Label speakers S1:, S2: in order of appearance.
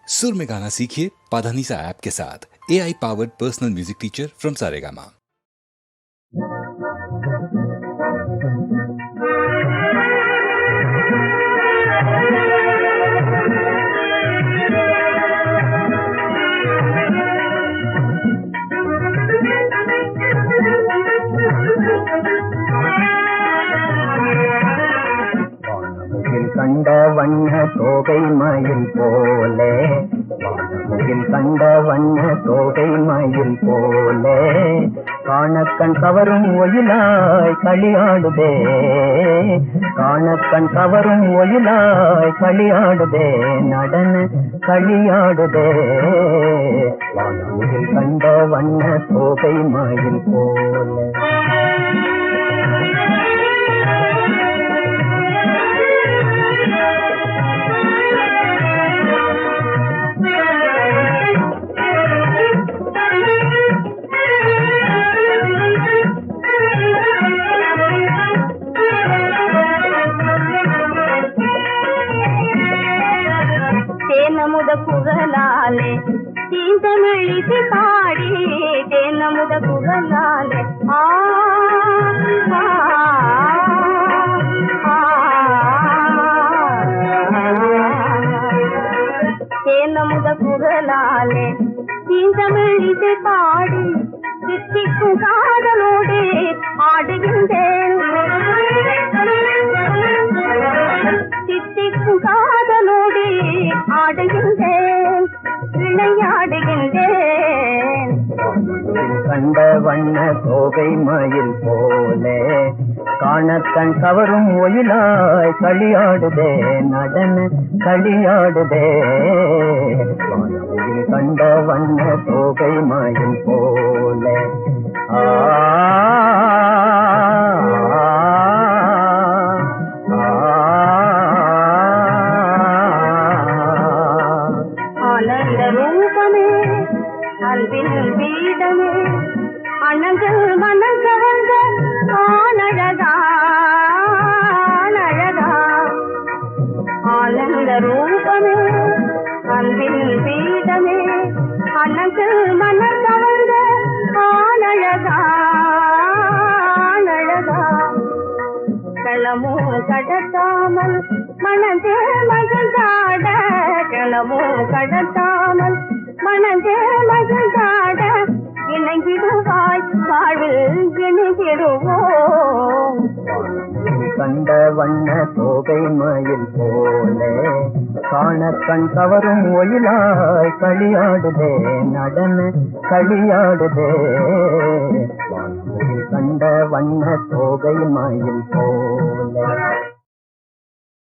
S1: सुर में गाना सीखिए पाधानीसा ऐप के साथ। AI powered personal music teacher from Saregama.
S2: கண்ட வண்ண தோகை மயில் போலே, வானமுகில் கண்ட வண்ண தோகை மயில் போலே, காணக்கண் கவரும் ஒயிலாய் களியாடுதே, காணக்கண் கவரும் ஒயிலாய் களியாடுதே, நடன களியாடுதே, வானமுகில் கண்ட வண்ண தோகை மயில் போலே.
S3: தேனமுத குரலாலே தீந்தமிழிசை பாடி, தேனமுத குரலாலே தேனமுத குரலாலே தீந்தமிழிசை பாடி, தித்திக்கும் காதலோடு ஆடுகின்றேன், தித்திக்கும் காதலோடு ஆடுகின்றேன், விளையாடுகின்றேன்.
S2: கண்ட வண்ண தோகை மயில் போலே, காணக்கண் கவரும் ஒயிலாய் களியாடுதே, நடன களியாடுதே, வானவில் கண்ட வண்ண தோகை மயில் போலே.
S3: ஆனந்த ரூபமே அன்பின் வீடமே, அணங்கள் மனம் கவர்ந்த ஆனழகா அழகா, ஆனந்த ரூபமே அன்பின் வீடமே, அணங்கள் மனம் கவர்ந்த ஆனழகா அழகா, களமோ கடத்தாமல் மனதே மகிழ்ந்தாட, களமோ கடத்தாமல் மனதே மகிழ்ந்தாட, இணைகிடுவாய் வாழ்வில் இணைகிடுவோம்.
S2: கண்ட வண்ண தோகை மயில் போலே, காணக்கண் கவரும் ஒயிலாய் களியாடுதே, நடன களியாடுதே, கண்ட வண்ண தோகை மயில் போலே.